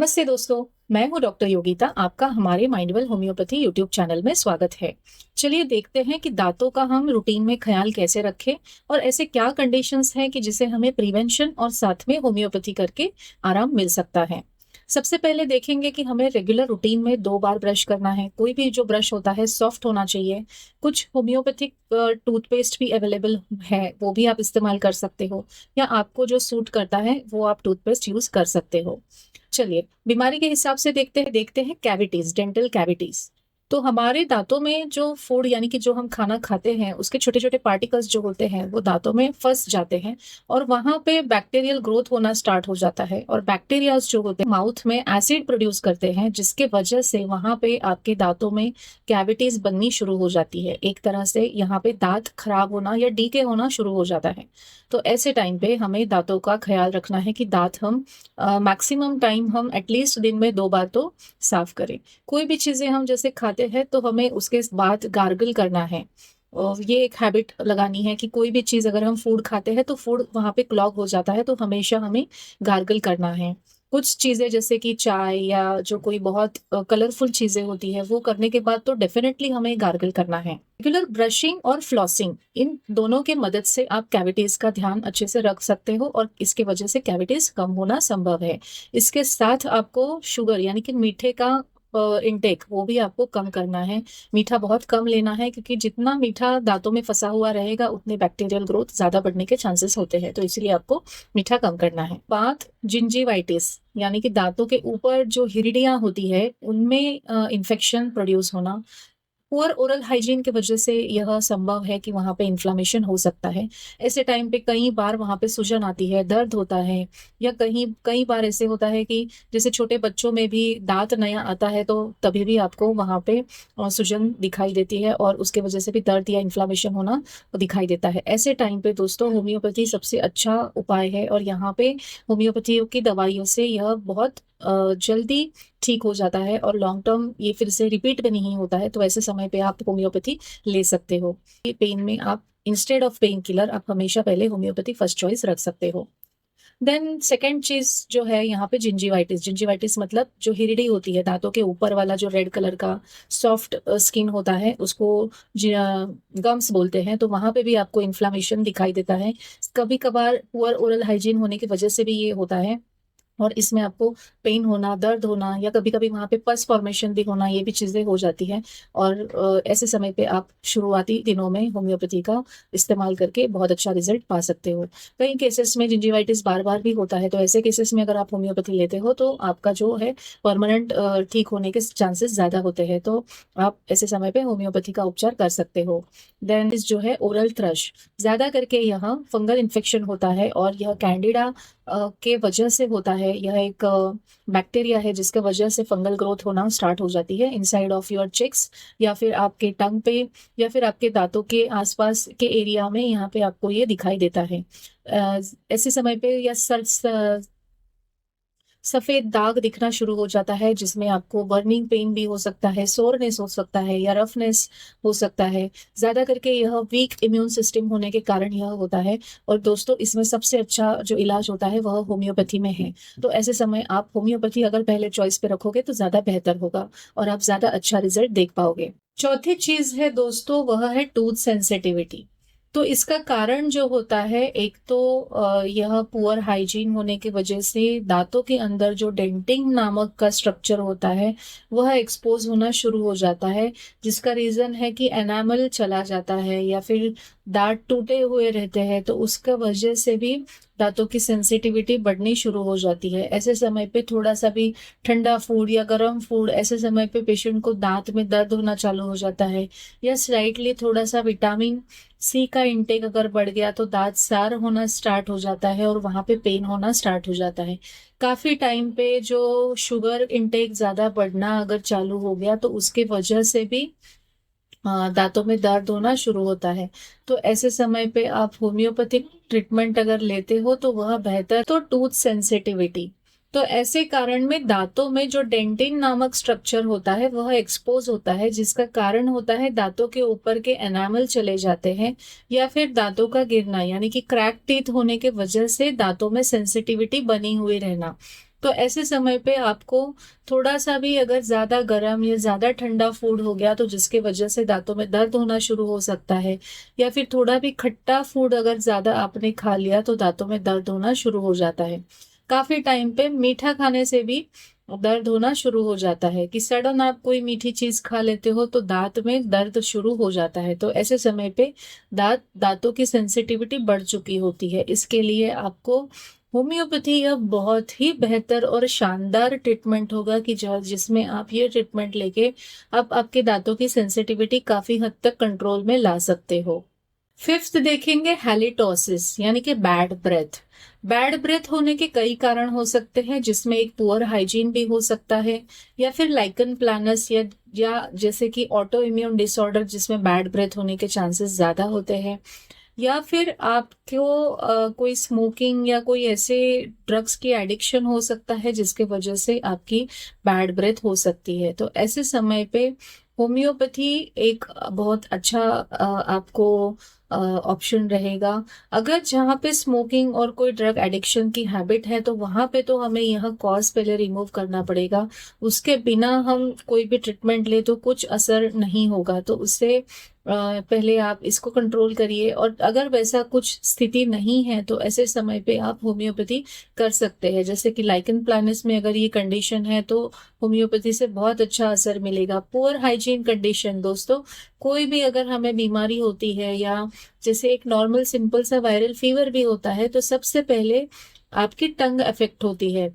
नमस्ते दोस्तों, मैं हूँ डॉक्टर योगिता। आपका हमारे माइंडवेल होम्योपैथी यूट्यूब चैनल में स्वागत है। चलिए देखते हैं कि दांतों का हम रूटीन में ख्याल कैसे रखें और ऐसे क्या कंडीशंस हैं कि जिसे हमें प्रिवेंशन और साथ में होम्योपैथी करके आराम मिल सकता है। सबसे पहले देखेंगे कि हमें रेगुलर रूटीन में 2 बार ब्रश करना है। कोई भी जो ब्रश होता है सॉफ्ट होना चाहिए। कुछ होम्योपैथिक टूथपेस्ट भी अवेलेबल है, वो भी आप इस्तेमाल कर सकते हो या आपको जो सूट करता है वो आप टूथपेस्ट यूज़ कर सकते हो। चलिए, बीमारी के हिसाब से देखते हैं कैविटीज़, डेंटल कैविटीज़। तो हमारे दाँतों में जो फूड यानी कि जो हम खाना खाते हैं, उसके छोटे-छोटे पार्टिकल्स जो होते हैं, वो दाँतों में फँस जाते हैं और वहाँ पे बैक्टीरियल ग्रोथ होना स्टार्ट हो जाता है और बैक्टीरियाज़ जो होते हैं, माउथ में एसिड प्रोड्यूस करते हैं, जिसके वजह से वहाँ पे आपके दाँतों में कैविटीज़ बननी शुरू हो जाती है। एक तरह से यहाँ पे दाँत खराब होना या डीके होना शुरू हो जाता है। तो ऐसे टाइम पे हमें दाँतों का ख़्याल रखना है कि दाँत हम मैक्सिमम टाइम हम एटलीस्ट दिन में 2 बार तो साफ करें। कोई भी चीज़ें हम जैसे खाते हैं तो हमें उसके बाद गार्गल करना है। ये एक हैबिट लगानी है कि कोई भी चीज़ अगर हम फूड खाते हैं तो फूड वहाँ पे क्लॉग हो जाता है, तो हमेशा हमें गार्गल करना है। कुछ चीज़ें जैसे कि चाय या जो कोई बहुत कलरफुल चीज़ें होती हैं, वो करने के बाद तो डेफ़िनेटली हमें गार्गल करना है। रेगुलर ब्रशिंग और फ्लॉसिंग, इन दोनों की मदद से आप कैविटीज़ का ध्यान अच्छे से रख सकते हो और इसकी वजह से कैविटीज़ कम होना संभव है। इसके साथ आपको शुगर यानी कि मीठे का इंटेक वो भी आपको कम करना है। मीठा बहुत कम लेना है, क्योंकि जितना मीठा दाँतों में फँसा हुआ रहेगा उतने बैक्टीरियल ग्रोथ ज़्यादा बढ़ने के चांसेस होते हैं, तो इसलिए आपको मीठा कम करना है। बात जिंजिवाइटिस यानी कि दाँतों के ऊपर जो हिरड़ियाँ होती है उनमें इन्फेक्शन प्रोड्यूस होना। पुअर ओरल हाइजीन की वजह से यह संभव है कि वहाँ पे इन्फ्लेमेशन हो सकता है। ऐसे टाइम पे कई बार वहाँ पे सूजन आती है, दर्द होता है या कई बार ऐसे होता है कि जैसे छोटे बच्चों में भी दाँत नया आता है तो तभी भी आपको वहाँ पे सूजन दिखाई देती है और उसके वजह से भी दर्द या इन्फ्लेमेशन होना दिखाई देता है। ऐसे टाइम पे दोस्तों होम्योपैथी सबसे अच्छा उपाय है और यहाँ पे होम्योपैथी की दवाइयों से यह बहुत जल्दी ठीक हो जाता है और लॉन्ग टर्म ये फिर से रिपीट भी नहीं होता है, तो ऐसे समय पे आप होम्योपैथी ले सकते हो। ये पेन में आप इंस्टेड ऑफ पेन किलर आप हमेशा पहले होम्योपैथी फर्स्ट चॉइस रख सकते हो। देन सेकंड चीज़ जो है यहाँ पे जिंजिवाइटिस। जिंजिवाइटिस मतलब जो हिरड़ी होती है, दाँतों के ऊपर वाला जो रेड कलर का सॉफ्ट स्किन होता है, उसको गम्स बोलते हैं, तो वहाँ पे भी आपको इन्फ्लेमेशन दिखाई देता है। कभी-कभार पुअर ओरल हाइजीन होने की वजह से भी ये होता है और इसमें आपको पेन होना, दर्द होना या कभी-कभी वहाँ पे पस फॉर्मेशन भी होना, ये भी चीज़ें हो जाती हैं और ऐसे समय पे आप शुरुआती दिनों में होम्योपैथी का इस्तेमाल करके बहुत अच्छा रिज़ल्ट पा सकते हो। कई केसेस में जिंजिवाइटिस बार-बार भी होता है, तो ऐसे केसेस में अगर आप होम्योपैथी लेते हो तो आपका जो है परमानेंट ठीक होने के चांसेस ज़्यादा होते हैं, तो आप ऐसे समय पे होम्योपैथी का उपचार कर सकते हो। देन इस जो है ओरल थ्रश, ज़्यादा करके यहाँ फंगल इन्फेक्शन होता है और यह कैंडिडा के वजह से होता है। यह एक बैक्टीरिया है जिसके वजह से फंगल ग्रोथ होना स्टार्ट हो जाती है इनसाइड ऑफ योर चिक्स या फिर आपके टंग पे या फिर आपके दांतों के आसपास के एरिया में, यहाँ पे आपको ये दिखाई देता है। ऐसे समय पे या सफ़ेद दाग दिखना शुरू हो जाता है, जिसमें आपको बर्निंग पेन भी हो सकता है, सोरनेस हो सकता है या रफनेस हो सकता है। ज़्यादा करके यह वीक इम्यून सिस्टम होने के कारण यह होता है और दोस्तों इसमें सबसे अच्छा जो इलाज होता है वह होम्योपैथी में है। तो ऐसे समय आप होम्योपैथी अगर पहले चॉइस पे रखोगे तो ज़्यादा बेहतर होगा और आप ज़्यादा अच्छा रिज़ल्ट देख पाओगे। चौथी चीज़ है दोस्तों, वह है टूथ सेंसिटिविटी। तो इसका कारण जो होता है, एक तो यह पुअर हाइजीन होने की वजह से दांतों के अंदर जो डेंटिंग नामक का स्ट्रक्चर होता है वह एक्सपोज होना शुरू हो जाता है, जिसका रीज़न है कि एनामल चला जाता है या फिर दांत टूटे हुए रहते हैं, तो उसका वजह से भी दांतों की सेंसिटिविटी बढ़नी शुरू हो जाती है। ऐसे समय पे थोड़ा सा भी ठंडा फूड या गर्म फूड, ऐसे समय पे पेशेंट को दांत में दर्द होना चालू हो जाता है या स्लाइटली थोड़ा सा विटामिन सी का इंटेक अगर बढ़ गया तो दांत सार होना स्टार्ट हो जाता है और वहाँ पे पेन होना स्टार्ट हो जाता है। काफ़ी टाइम पे जो शुगर इंटेक ज़्यादा बढ़ना अगर चालू हो गया तो उसके वजह से भी दांतों में दर्द होना शुरू होता है। तो ऐसे समय पे आप होम्योपैथिक ट्रीटमेंट अगर लेते हो तो वह बेहतर। तो टूथ सेंसिटिविटी, तो ऐसे कारण में दांतों में जो डेंटिन नामक स्ट्रक्चर होता है वह एक्सपोज होता है, जिसका कारण होता है दांतों के ऊपर के एनामल चले जाते हैं या फिर दांतों का गिरना यानी कि क्रैक टीथ होने के वजह से दांतों में सेंसिटिविटी बनी हुई रहना। तो ऐसे समय पे आपको थोड़ा सा भी अगर ज़्यादा गर्म या ज़्यादा ठंडा फूड हो गया तो जिसके वजह से दांतों में दर्द होना शुरू हो सकता है, या फिर थोड़ा भी खट्टा फूड अगर ज़्यादा आपने खा लिया तो दांतों में दर्द होना शुरू हो जाता है। काफ़ी टाइम पे मीठा खाने से भी दर्द होना शुरू हो जाता है कि सडन आप कोई मीठी चीज़ खा लेते हो तो दांत में दर्द शुरू हो जाता है। तो ऐसे समय पे दांतों की सेंसिटिविटी बढ़ चुकी होती है। इसके लिए आपको होम्योपैथी यह बहुत ही बेहतर और शानदार ट्रीटमेंट होगा कि जिसमें आप ये ट्रीटमेंट लेके आप आपके दांतों की सेंसिटिविटी काफी हद तक कंट्रोल में ला सकते हो। फिफ्थ देखेंगे हैलिटोसिस यानी कि बैड ब्रेथ। बैड ब्रेथ होने के कई कारण हो सकते हैं, जिसमें एक पुअर हाइजीन भी हो सकता है, या फिर लाइकन प्लानस या जैसे कि ऑटो इम्यून डिसऑर्डर जिसमें बैड ब्रेथ होने के चांसेस ज्यादा होते हैं, या फिर आपको कोई स्मोकिंग या कोई ऐसे ड्रग्स की एडिक्शन हो सकता है जिसके वजह से आपकी बैड ब्रेथ हो सकती है। तो ऐसे समय पे होम्योपैथी एक बहुत अच्छा आपको ऑप्शन रहेगा। अगर जहाँ पे स्मोकिंग और कोई ड्रग एडिक्शन की हैबिट है तो वहाँ पे तो हमें यह कॉज पहले रिमूव करना पड़ेगा। उसके बिना हम कोई भी ट्रीटमेंट ले तो कुछ असर नहीं होगा। तो उससे पहले आप इसको कंट्रोल करिए, और अगर वैसा कुछ स्थिति नहीं है तो ऐसे समय पे आप होम्योपैथी कर सकते हैं। जैसे कि लाइकन प्लानस में अगर ये कंडीशन है तो होम्योपैथी से बहुत अच्छा असर मिलेगा। पुअर हाइजीन कंडीशन दोस्तों, कोई भी अगर हमें बीमारी होती है या जैसे एक नॉर्मल सिंपल सा वायरल फीवर भी होता है तो सबसे पहले आपकी टंग अफेक्ट होती है,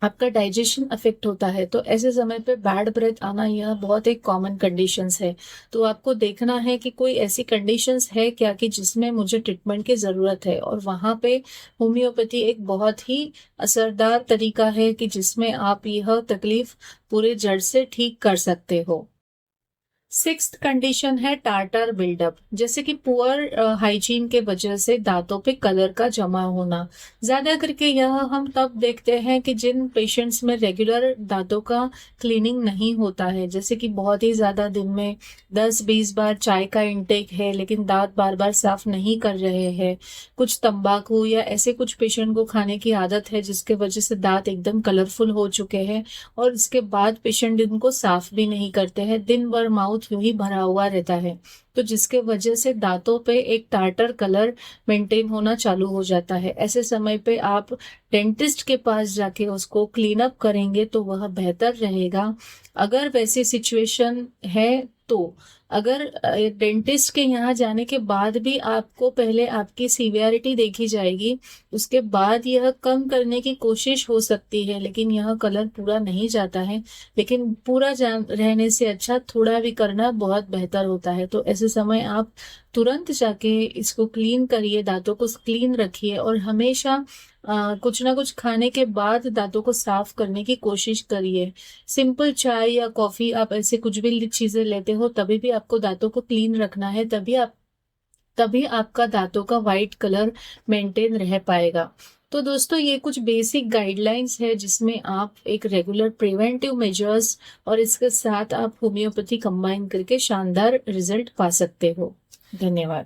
आपका डाइजेशन अफेक्ट होता है। तो ऐसे समय पे बैड ब्रेथ आना यह बहुत एक कॉमन कंडीशंस है। तो आपको देखना है कि कोई ऐसी कंडीशंस है क्या कि जिसमें मुझे ट्रीटमेंट की ज़रूरत है, और वहाँ पे होम्योपैथी एक बहुत ही असरदार तरीका है कि जिसमें आप यह तकलीफ पूरे जड़ से ठीक कर सकते हो। सिक्स्थ कंडीशन है टार्टर बिल्डअप, जैसे कि पुअर हाइजीन के वजह से दांतों पे कलर का जमा होना। ज्यादा करके यह हम तब देखते हैं कि जिन पेशेंट्स में रेगुलर दांतों का क्लीनिंग नहीं होता है, जैसे कि बहुत ही ज्यादा दिन में 10-20 बार चाय का इंटेक है लेकिन दांत बार बार साफ नहीं कर रहे हैं, कुछ तंबाकू या ऐसे कुछ पेशेंट को खाने की आदत है जिसके वजह से दांत एकदम कलरफुल हो चुके हैं, और इसके बाद पेशेंट इनको साफ भी नहीं करते हैं, दिन भर माउथ यूं ही भरा हुआ रहता है। तो जिसके वजह से दांतों पे एक टार्टर कलर मेंटेन होना चालू हो जाता है। ऐसे समय पे आप डेंटिस्ट के पास जाके उसको क्लीन अप करेंगे तो वह बेहतर रहेगा। अगर वैसी सिचुएशन है तो अगर डेंटिस्ट के यहाँ जाने के बाद भी आपको पहले आपकी सीवियरिटी देखी जाएगी, उसके बाद यह कम करने की कोशिश हो सकती है, लेकिन यह कलर पूरा नहीं जाता है। लेकिन पूरा जान रहने से अच्छा थोड़ा भी करना बहुत बेहतर होता है। तो ऐसे समय आप तुरंत जाके इसको क्लीन करिए, दांतों को क्लीन रखिए, और हमेशा कुछ ना कुछ खाने के बाद दांतों को साफ करने की कोशिश करिए। सिंपल चाय या कॉफी आप ऐसे कुछ भी चीजें लेते हो तभी भी आपको दांतों को क्लीन रखना है, तभी आपका दांतों का वाइट कलर मेंटेन रह पाएगा। तो दोस्तों ये कुछ बेसिक गाइडलाइंस है जिसमें आप एक रेगुलर प्रिवेंटिव मेजर्स और इसके साथ आप होम्योपैथी कंबाइन करके शानदार रिजल्ट पा सकते हो। धन्यवाद।